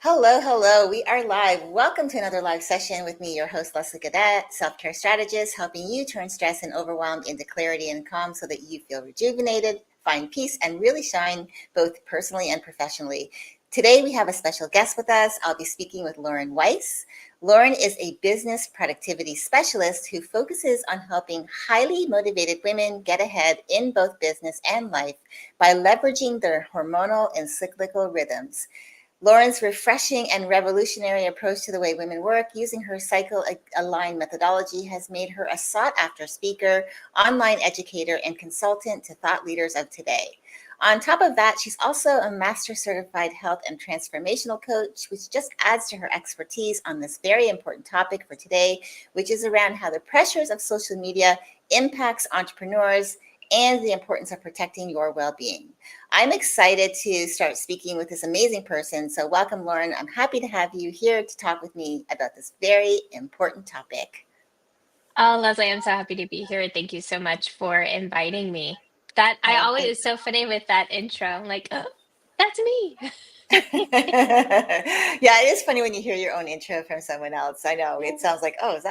Hello, hello. We are live. Welcome to another live session with me, your host, Leslie Gadet, self-care strategist, helping you turn stress and overwhelm into clarity and calm so that you feel rejuvenated, find peace, and really shine both personally and professionally. Today, we have a special guest with us. I'll be speaking with Lauren Weiss. Lauren is a business productivity specialist who focuses on helping highly motivated women get ahead in both business and life by leveraging their hormonal and cyclical rhythms. Lauren's refreshing and revolutionary approach to the way women work using her cycle-aligned methodology has made her a sought-after speaker, online educator, and consultant to thought leaders of today. On top of that, she's also a master certified health and transformational coach, which just adds to her expertise on this very important topic for today, which is around how the pressures of social media impacts entrepreneurs and the importance of protecting your well-being. I'm excited to start speaking with this amazing person. So welcome, Lauren. I'm happy to have you here to talk with me about this very important topic. Oh, Leslie, I'm so happy to be here. Thank you so much for inviting me. That I Oh, always thank it's so funny with that intro. I'm like, oh, that's me. Yeah, it is funny when you hear your own intro from someone else. I know it sounds like, oh, is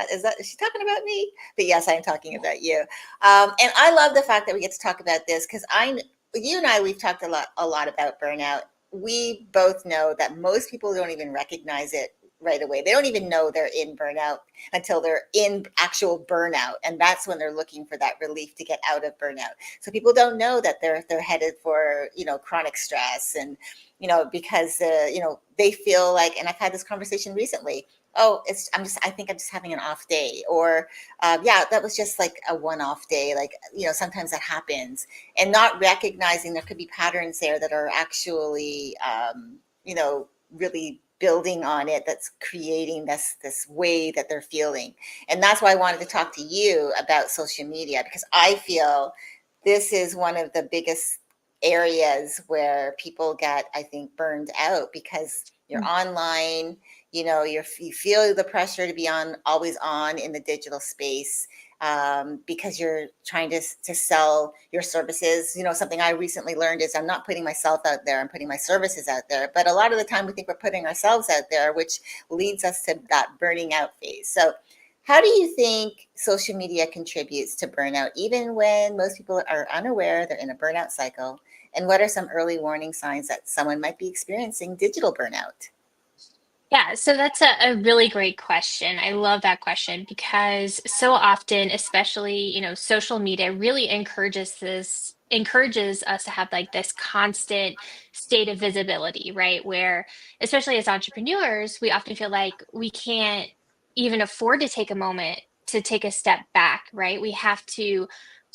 she talking about me? But yes, I am talking about you. And I love the fact that we get to talk about this because you and I, we've talked a lot about burnout. We both know that most people don't even recognize it right away. They don't even know they're in burnout until they're in actual burnout, and that's when they're looking for that relief to get out of burnout. So people don't know that they're headed for chronic stress and because they feel like, and I've had this conversation recently. Oh, I think I'm just having an off day, or yeah, that was just like a one-off day. Like sometimes that happens, and not recognizing there could be patterns there that are actually really building on it, that's creating this way that they're feeling. And that's why I wanted to talk to you about social media, because I feel this is one of the biggest areas where people get, I think, burned out because you're online, you feel the pressure to be always on in the digital space, because you're trying to sell your services. Something I recently learned is I'm not putting myself out there, I'm putting my services out there. But a lot of the time we think we're putting ourselves out there, which leads us to that burning out phase. So how do you think social media contributes to burnout, even when most people are unaware they're in a burnout cycle? And what are some early warning signs that someone might be experiencing digital burnout? Yeah, so that's a really great question. I love that question because so often, especially, social media really encourages us to have like this constant state of visibility, right? Where, especially as entrepreneurs, we often feel like we can't even afford to take a moment to take a step back, right? We have to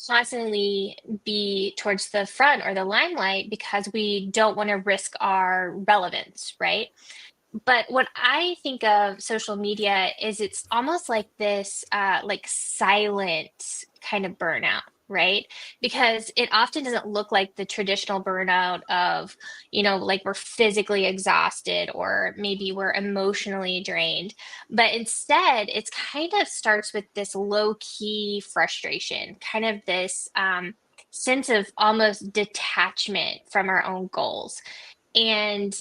constantly be towards the front or the limelight because we don't want to risk our relevance, right? But what I think of social media is it's almost like this like silent kind of burnout, right? Because it often doesn't look like the traditional burnout of, like we're physically exhausted or maybe we're emotionally drained. But instead, it's kind of starts with this low key frustration, kind of this sense of almost detachment from our own goals. And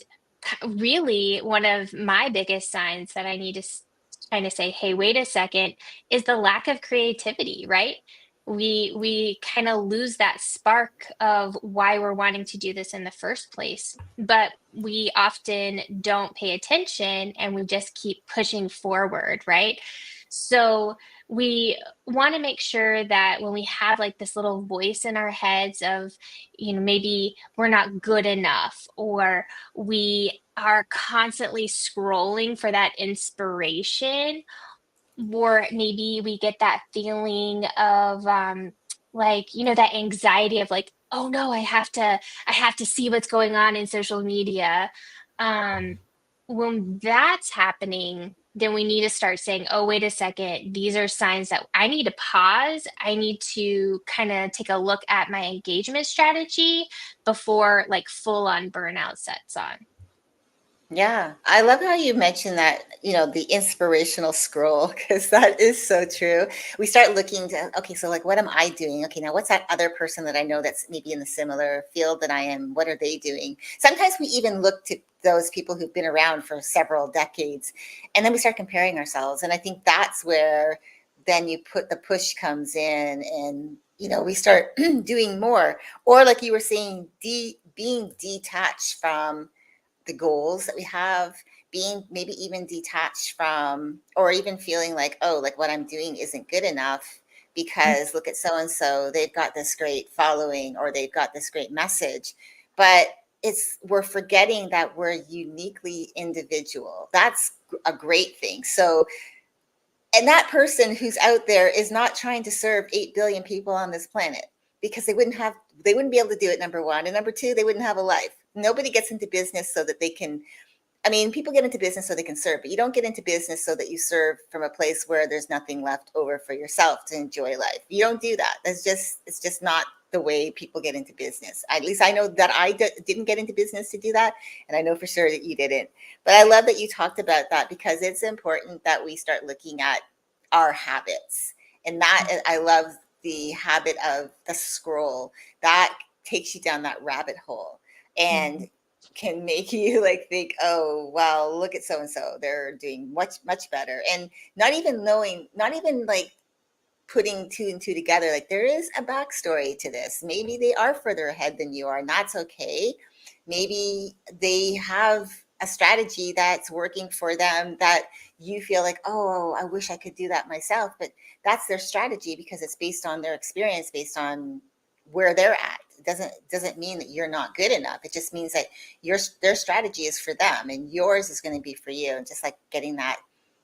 really, one of my biggest signs that I need to kind of say, hey, wait a second, is the lack of creativity, right? We kind of lose that spark of why we're wanting to do this in the first place, but we often don't pay attention and we just keep pushing forward, right? So we want to make sure that when we have like this little voice in our heads of, maybe we're not good enough, or we are constantly scrolling for that inspiration, or maybe we get that feeling of like, that anxiety of like, oh no, I have to see what's going on in social media. um when that's happening, then we need to start saying, oh, wait a second, these are signs that I need to pause. I need to kind of take a look at my engagement strategy before like full on burnout sets on. Yeah, I love how you mentioned that, the inspirational scroll, because that is so true. We start looking to, okay, so like, what am I doing? Okay, now what's that other person that I know that's maybe in the similar field that I am? What are they doing? Sometimes we even look to those people who've been around for several decades, and then we start comparing ourselves. And I think that's where then you put the push comes in, and we start doing more. Or like you were saying, being detached from the goals that we have, being maybe even detached from, or even feeling like, oh, like what I'm doing isn't good enough because look at so and so, they've got this great following or they've got this great message. But we're forgetting that we're uniquely individual. That's a great thing. So, and that person who's out there is not trying to serve 8 billion people on this planet, because they wouldn't be able to do it, number one, and number two, they wouldn't have a life. Nobody gets into business so that they can, I mean, people get into business so they can serve, but you don't get into business so that you serve from a place where there's nothing left over for yourself to enjoy life. You don't do that. It's just not the way people get into business. At least I know that didn't get into business to do that. And I know for sure that you didn't. But I love that you talked about that, because it's important that we start looking at our habits. And that, I love the habit of the scroll that takes you down that rabbit hole. And can make you like think, oh, well, look at so and so, they're doing much better, and not even like putting two and two together, like there is a backstory to this. Maybe they are further ahead than you are, and that's okay. Maybe they have a strategy that's working for them that you feel like, oh, I wish I could do that myself, but that's their strategy because it's based on their experience, based on where they're at. It doesn't mean that you're not good enough. It just means that their strategy is for them and yours is going to be for you. And just like getting that,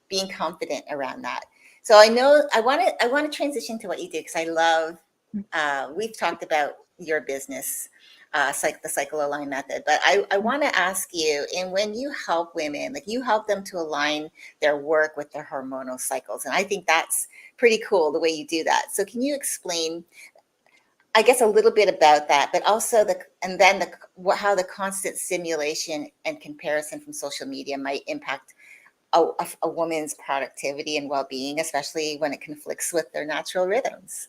being confident around that. So I know I want to transition to what you do, because I love, we've talked about your business, the cycle align method, but I want to ask you, and when you help women, like you help them to align their work with their hormonal cycles, and I think that's pretty cool the way you do that. So can you explain, I guess, a little bit about that, but also how the constant stimulation and comparison from social media might impact a woman's productivity and well-being, especially when it conflicts with their natural rhythms.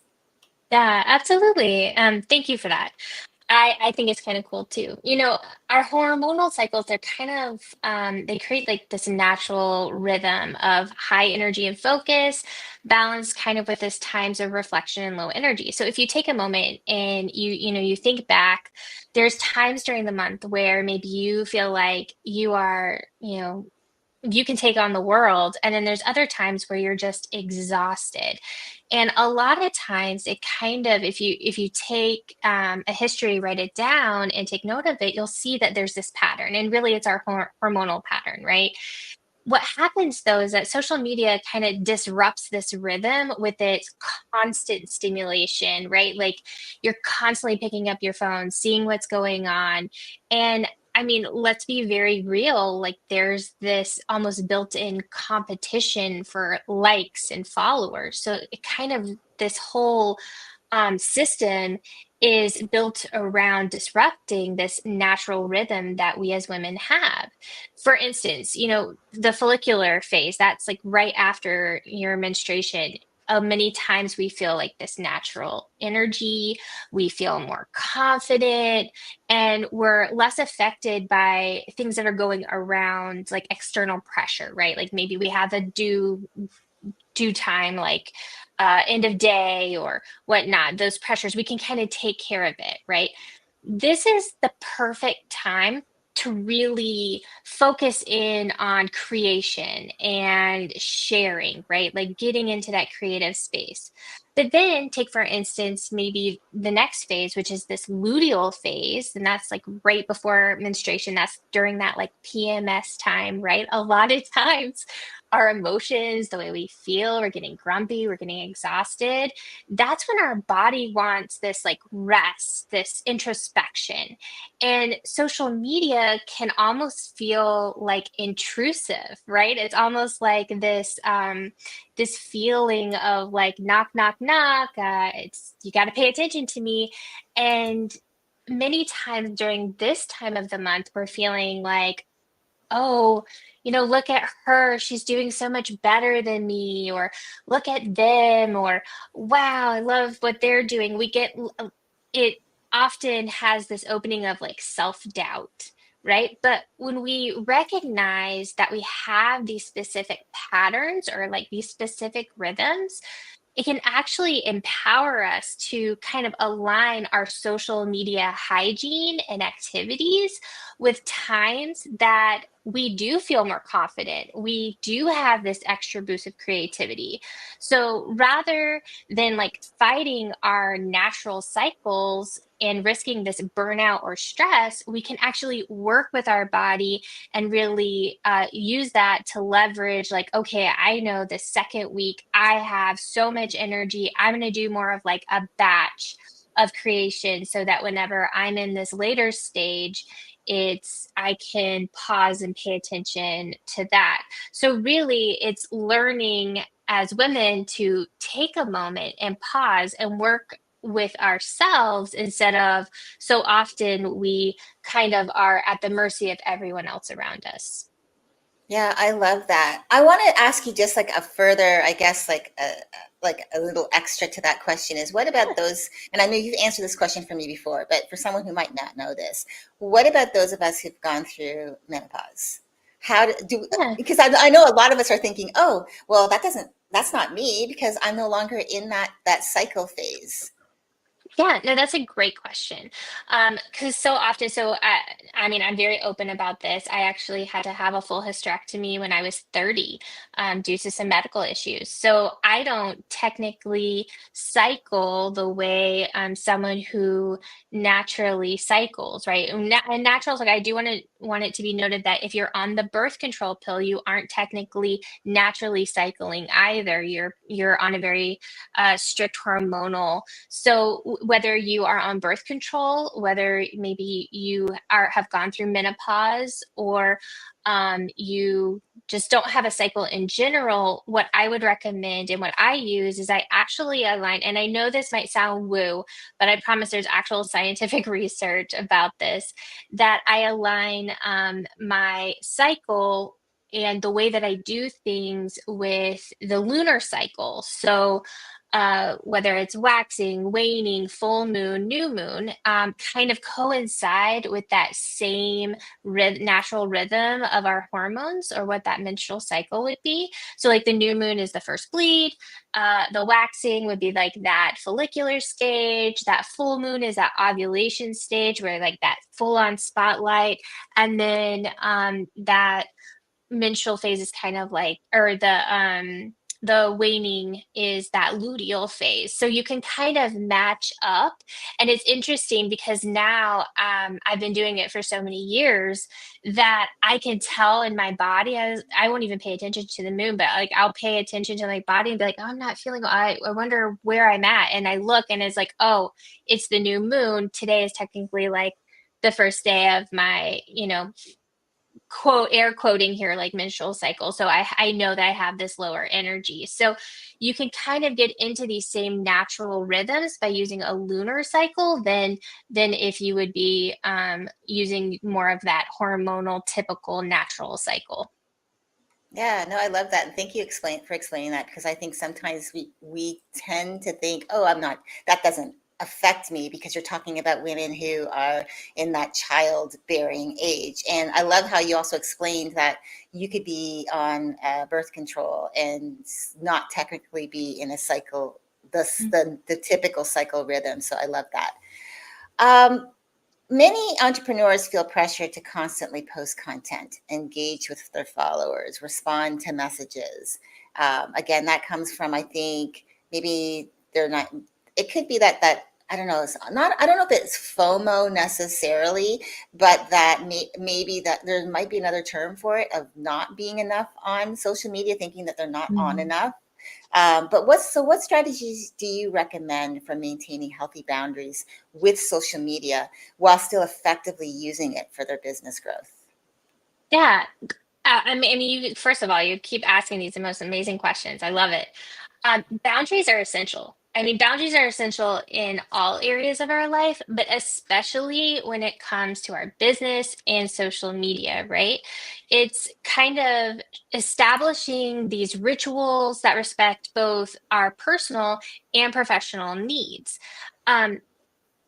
Yeah, absolutely. Thank you for that. I think it's kind of cool too. Our hormonal cycles, they're kind of they create like this natural rhythm of high energy and focus, balanced kind of with this times of reflection and low energy. So if you take a moment and you think back, there's times during the month where maybe you feel like you are, you can take on the world, and then there's other times where you're just exhausted. And a lot of times it kind of, if you take a history, write it down and take note of it, you'll see that there's this pattern, and really it's our hormonal pattern, right? What happens though is that social media kind of disrupts this rhythm with its constant stimulation, right? Like you're constantly picking up your phone, seeing what's going on. And I mean, let's be very real. Like there's this almost built-in competition for likes and followers. So it kind of, this whole system is built around disrupting this natural rhythm that we as women have. For instance, the follicular phase, that's like right after your menstruation. Many times we feel like this natural energy, we feel more confident, and we're less affected by things that are going around, like external pressure, right? Like maybe we have a due time, like end of day or whatnot, those pressures, we can kind of take care of it, right? This is the perfect time to really focus in on creation and sharing, right? Like getting into that creative space. But then take, for instance, maybe the next phase, which is this luteal phase, and that's like right before menstruation. That's during that like PMS time, right? A lot of times our emotions, the way we feel, we're getting grumpy, we're getting exhausted. That's when our body wants this like rest, this introspection. And social media can almost feel like intrusive, right? It's almost like this feeling of like knock, knock, knock. It's, you got to pay attention to me. And many times during this time of the month, we're feeling like, oh, look at her, she's doing so much better than me, or look at them, or wow, I love what they're doing. It often has this opening of like self-doubt, right? But when we recognize that we have these specific patterns or like these specific rhythms, it can actually empower us to kind of align our social media hygiene and activities with times that we do feel more confident. We do have this extra boost of creativity. So rather than like fighting our natural cycles and risking this burnout or stress, we can actually work with our body and really use that to leverage, like, okay, I know the second week I have so much energy, I'm going to do more of like a batch of creation, so that whenever I'm in this later stage, it's I can pause and pay attention to that. So really it's learning as women to take a moment and pause and work with ourselves, instead of so often we kind of are at the mercy of everyone else around us. Yeah, I love that. I want to ask you just like a further, I guess, like a little extra to that question is what about those, and I know you've answered this question for me before, but for someone who might not know this, what about those of us who've gone through menopause? How do, Yeah. because I know a lot of us are thinking, oh, well, that's not me because I'm no longer in that cycle phase. Yeah, no, that's a great question. Because so often, I mean, I'm very open about this. I actually had to have a full hysterectomy when I was 30, due to some medical issues. So I don't technically cycle the way someone who naturally cycles, right? And natural, like I do want it to be noted that if you're on the birth control pill, you aren't technically naturally cycling either. You're on a very strict hormonal, so whether you are on birth control, whether maybe you have gone through menopause, or you just don't have a cycle in general, what I would recommend and what I use is I actually align, and I know this might sound woo, but I promise there's actual scientific research about this, that I align my cycle and the way that I do things with the lunar cycle. So whether it's waxing, waning, full moon, new moon, kind of coincide with that same natural rhythm of our hormones, or what that menstrual cycle would be. So, like the new moon is the first bleed, the waxing would be like that follicular stage, that full moon is that ovulation stage where like that full on spotlight, and then that menstrual phase is kind of like, or the waning is that luteal phase. So you can kind of match up. And it's interesting because now I've been doing it for so many years that I can tell in my body. I won't even pay attention to the moon, but like I'll pay attention to my body and be like, oh, I'm not feeling, I wonder where I'm at. And I look and it's like, oh, it's the new moon. Today is technically like the first day of my, quote, air quoting here, like menstrual cycle. So I know that I have this lower energy. So you can kind of get into these same natural rhythms by using a lunar cycle than if you would be using more of that hormonal typical natural cycle. Yeah, no, I love that. And thank you for explaining that because I think sometimes we tend to think, oh, that doesn't affect me because you're talking about women who are in that childbearing age. And I love how you also explained that you could be on birth control and not technically be in a cycle, the typical cycle rhythm. So I love that. Um, Many entrepreneurs feel pressure to constantly post content, engage with their followers, respond to messages. Again, that comes from, I think, maybe they're not, it could be that I don't know, it's not, I don't know if it's FOMO necessarily, but that maybe that there might be another term for it of not being enough on social media, thinking that they're not on Mhm. enough. But what strategies do you recommend for maintaining healthy boundaries with social media while still effectively using it for their business growth? Yeah. I mean, first of all, you keep asking these the most amazing questions. I love it. Boundaries are essential. I mean, boundaries are essential in all areas of our life, but especially when it comes to our business and social media, right? It's kind of establishing these rituals that respect both our personal and professional needs. Um,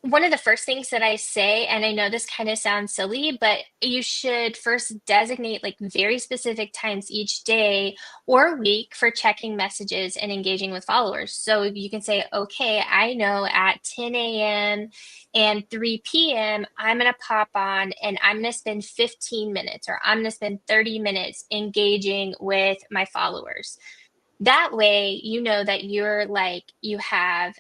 One of the first things that I say, and I know this kind of sounds silly, but you should first designate like very specific times each day or week for checking messages and engaging with followers. So you can say, okay, I know at 10 a.m. and 3 p.m., I'm going to pop on and I'm going to spend 15 minutes or I'm going to spend 30 minutes engaging with my followers. That way you know that you have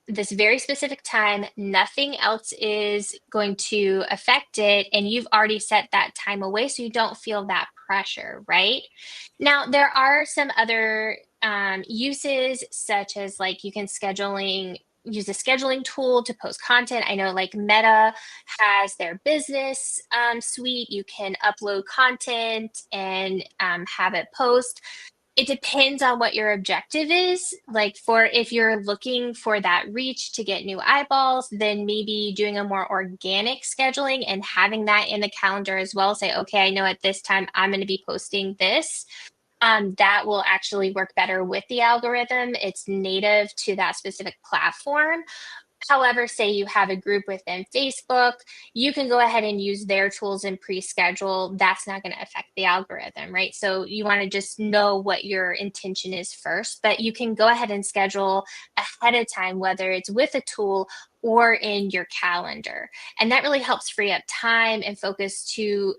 this very specific time, nothing else is going to affect it, and you've already set that time away so you don't feel that pressure, right? Now there are some other uses, such as like you can scheduling use a scheduling tool to post content. I know like Meta has their business suite. You can upload content and have it post. It depends on what your objective is. Like, for if you're looking for that reach to get new eyeballs, then maybe doing a more organic scheduling and having that in the calendar as well. Say, okay, I know at this time I'm going to be posting this. That will actually work better with the algorithm. It's native to that specific platform. However, say you have a group within Facebook, you can go ahead and use their tools and pre-schedule. That's not going to affect the algorithm, right? So you want to just know what your intention is first, but you can go ahead and schedule ahead of time, whether it's with a tool or in your calendar. And that really helps free up time and focus to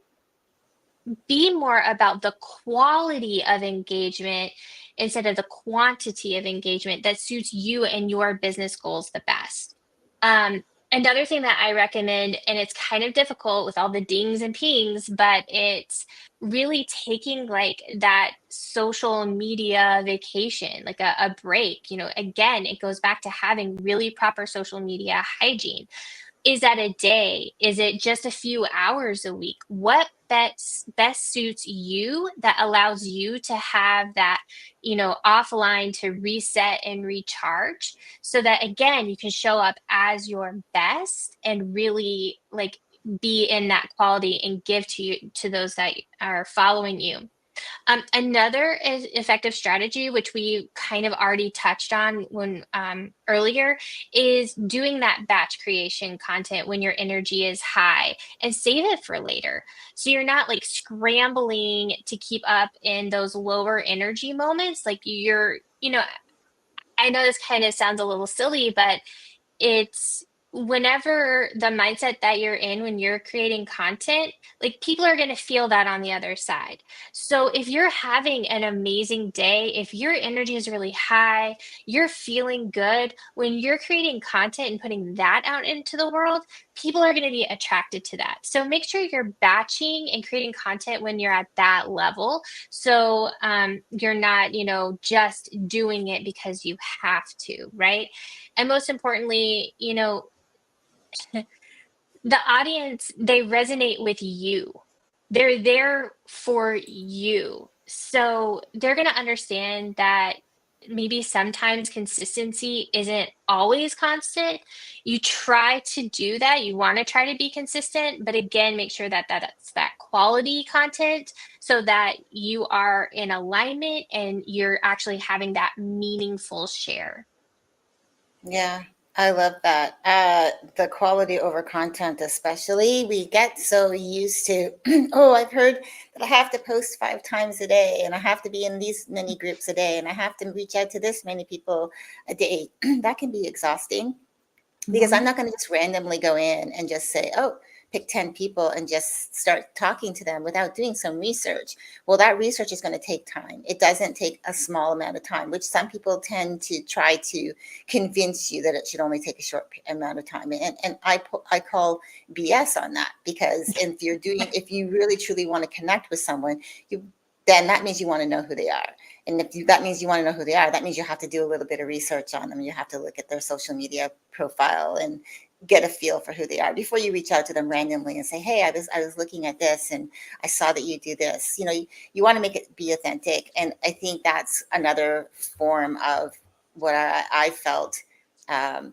be more about the quality of engagement instead of the quantity of engagement that suits you and your business goals the best. Um, Another thing that I recommend, and it's kind of difficult with all the dings and pings, but it's really taking like that social media vacation, like a break. You know, again, it goes back to having really proper social media hygiene. Is that a day? Is it just a few hours a week? What best suits you that allows you to have that, offline to reset and recharge so that again you can show up as your best and really like be in that quality and give to you to those that are following you. Another is effective strategy, which we kind of already touched on when earlier, is doing that batch creation content when your energy is high and save it for later. So you're not like scrambling to keep up in those lower energy moments. Like I know this kind of sounds a little silly, but it's whenever the mindset that you're in when you're creating content, like people are going to feel that on the other side. So if you're having an amazing day, if your energy is really high, you're feeling good, when you're creating content and putting that out into the world, people are going to be attracted to that. So make sure you're batching and creating content when you're at that level. So you're not, just doing it because you have to, right? And most importantly, the audience, they resonate with you. They're there for you. So they're going to understand that maybe sometimes consistency isn't always constant. You try to do that. You want to try to be consistent, but again, make sure that that's that quality content so that you are in alignment and you're actually having that meaningful share. Yeah, I love that. The quality over content, especially. We get so used to, oh, I've heard that I have to post 5 times a day and I have to be in these many groups a day and I have to reach out to this many people a day. That can be exhausting because I'm Mhm. not going to just randomly go in and just say, oh, pick 10 people and just start talking to them without doing some research. Well, that research is going to take time. It doesn't take a small amount of time, which some people tend to try to convince you that it should only take a short amount of time. And I call BS on that, because if you really truly want to connect with someone, then that means you want to know who they are. And that means you want to know who they are, that means you have to do a little bit of research on them. You have to look at their social media profile and get a feel for who they are before you reach out to them randomly and say, hey, I was looking at this and I saw that you do this. You want to make it be authentic. And I think that's another form of what I felt, um,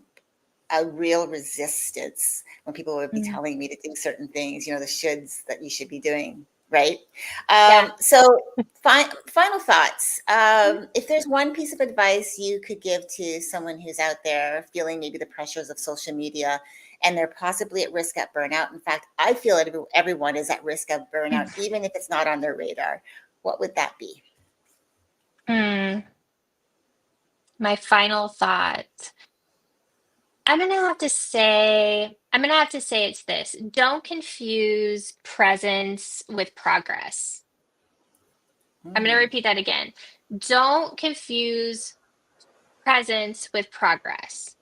a real resistance when people would be Mm. telling me to do certain things, the shoulds that you should be doing, right? Yeah. So, final thoughts. If there's one piece of advice you could give to someone who's out there feeling maybe the pressures of social media and they're possibly at risk at burnout, in fact, I feel that everyone is at risk of burnout, even if it's not on their radar, what would that be? Mm. My final thought. I'm gonna have to say it's this. Don't confuse presence with progress. I'm gonna Mm, repeat that again. Don't confuse presence with progress.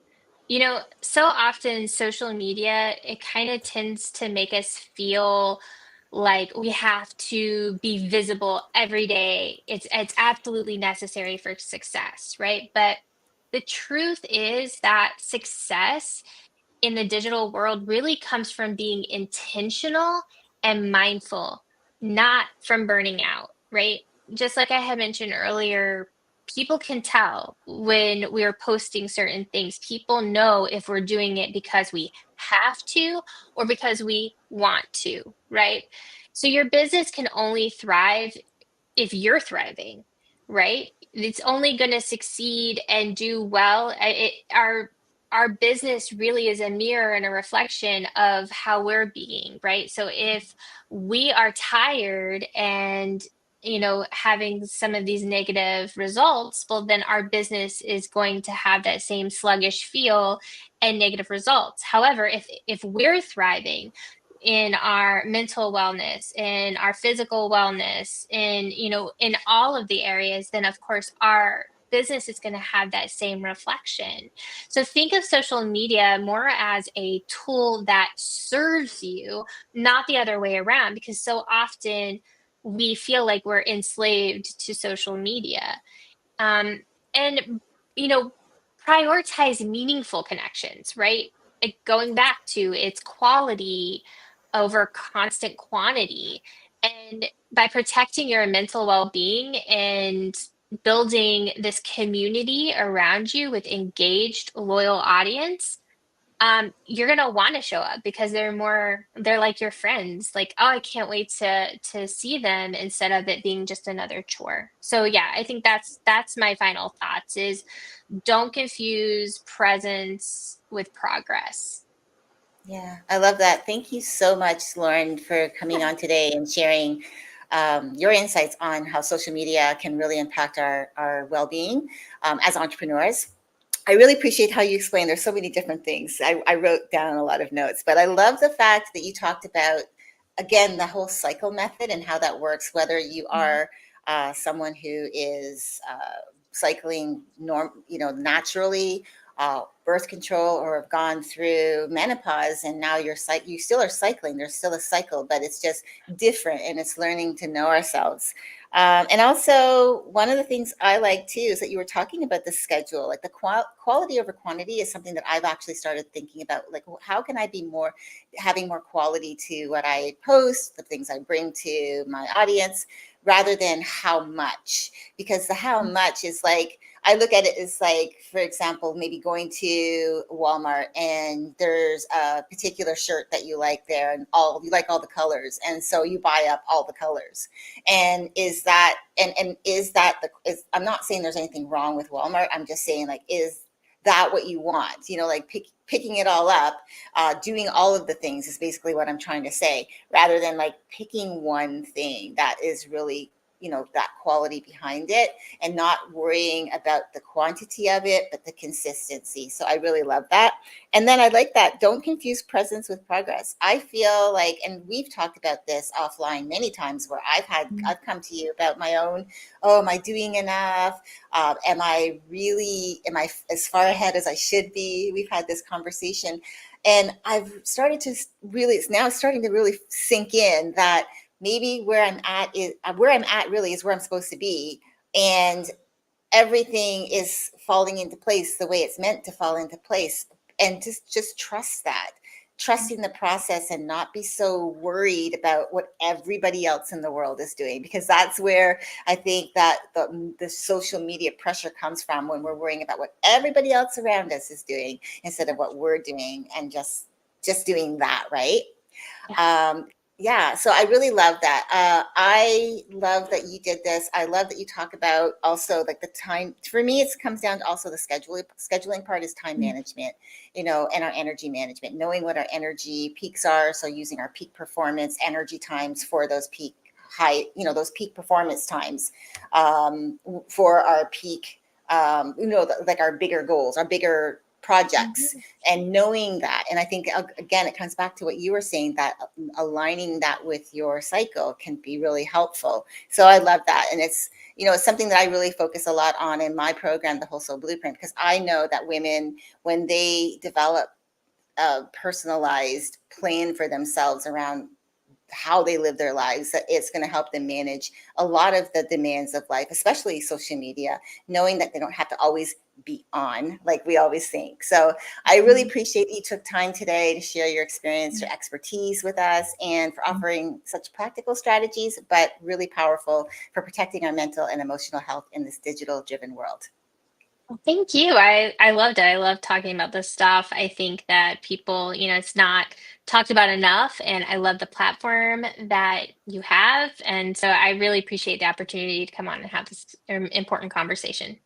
So often social media, it kind of tends to make us feel like we have to be visible every day. It's absolutely necessary for success, right? But the truth is that success in the digital world really comes from being intentional and mindful, not from burning out, right? Just like I had mentioned earlier, people can tell when we're posting certain things. People know if we're doing it because we have to or because we want to, right? So your business can only thrive if you're thriving, right? It's only going to succeed and do well. Our business really is a mirror and a reflection of how we're being, right? So if we are tired and having some of these negative results, well, then our business is going to have that same sluggish feel and negative results. However, if we're thriving in our mental wellness, in our physical wellness, in all of the areas, then of course our business is going to have that same reflection. So think of social media more as a tool that serves you, not the other way around, because so often we feel like we're enslaved to social media. um, and you know Prioritize meaningful connections, right? Like going back to its quality over constant quantity, and by protecting your mental well-being and building this community around you with engaged loyal audience, you're gonna want to show up because they're like your friends. Like, oh, I can't wait to see them instead of it being just another chore. So yeah, I think that's my final thoughts is don't confuse presence with progress. yeah, I love that. Thank you so much, Lauren, for coming Yeah. on today and sharing your insights on how social media can really impact our well-being as entrepreneurs. I really appreciate how you explained. There's so many different things. I wrote down a lot of notes, but I love the fact that you talked about, again, the whole cycle method and how that works, whether you Mhm. are someone who is cycling naturally, birth control, or have gone through menopause and now you still are cycling. There's still a cycle, but it's just different, and it's learning to know ourselves. And also, one of the things I like too is that you were talking about the schedule, like the quality over quantity is something that I've actually started thinking about. Like, how can I be having more quality to what I post, the things I bring to my audience, rather than how much? Because the how much is like, I look at it as like, for example, maybe going to Walmart and there's a particular shirt that you like there, and you like all the colors, and so you buy up all the colors. And is that I'm not saying there's anything wrong with Walmart. I'm just saying, like, is that what you want? Like picking it all up, doing all of the things is basically what I'm trying to say, rather than like picking one thing that is really, that quality behind it, and not worrying about the quantity of it, but the consistency. So I really love that. And then I like that. Don't confuse presence with progress. I feel like, and we've talked about this offline many times, where I've come to you about my own, oh, am I doing enough? Am I as far ahead as I should be? We've had this conversation, and I've started to really, it's now starting to really sink in that maybe where I'm at really is where I'm supposed to be. And everything is falling into place the way it's meant to fall into place, and just trust that. trusting the process and not be so worried about what everybody else in the world is doing, because that's where I think that the social media pressure comes from, when we're worrying about what everybody else around us is doing instead of what we're doing, and just doing that, right? Yeah. um, yeah, so I really love that. I love that you did this. I love that you talk about also like the time. For me, it comes down to also the scheduling part is time Mm. management, and our energy management, knowing what our energy peaks are. So using our peak performance energy times for those peak high, those peak performance times, for our peak, like our bigger goals, our bigger projects, Mhm. and knowing that. And I think, again, it comes back to what you were saying, that aligning that with your cycle can be really helpful. So I love that. And it's something that I really focus a lot on in my program, the Whole Soul Blueprint, because I know that women, when they develop a personalized plan for themselves around how they live their lives, that it's going to help them manage a lot of the demands of life, especially social media, knowing that they don't have to always be on like we always think. So I really Mhm. appreciate that you took time today to share your experience, your expertise with us, and for offering such practical strategies, but really powerful, for protecting our mental and emotional health in this digital driven world. Well, thank you. I loved it. I love talking about this stuff. I think that people, it's not talked about enough, and I love the platform that you have. And so I really appreciate the opportunity to come on and have this important conversation.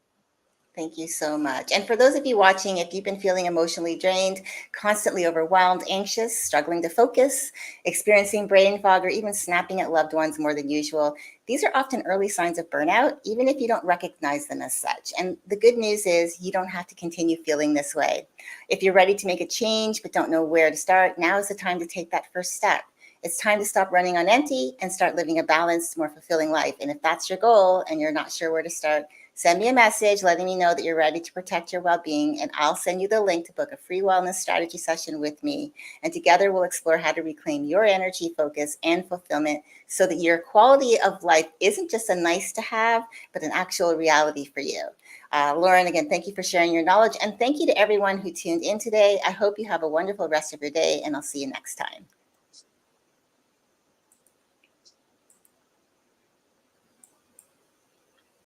Thank you so much. And for those of you watching, if you've been feeling emotionally drained, constantly overwhelmed, anxious, struggling to focus, experiencing brain fog, or even snapping at loved ones more than usual, these are often early signs of burnout, even if you don't recognize them as such. And the good news is, you don't have to continue feeling this way. If you're ready to make a change but don't know where to start, now is the time to take that first step. It's time to stop running on empty and start living a balanced, more fulfilling life. And if that's your goal and you're not sure where to start, send me a message letting me know that you're ready to protect your well being, and I'll send you the link to book a free wellness strategy session with me. And together we'll explore how to reclaim your energy, focus, and fulfillment, so that your quality of life isn't just a nice to have, but an actual reality for you. Lauren, again, thank you for sharing your knowledge. And thank you to everyone who tuned in today. I hope you have a wonderful rest of your day, and I'll see you next time.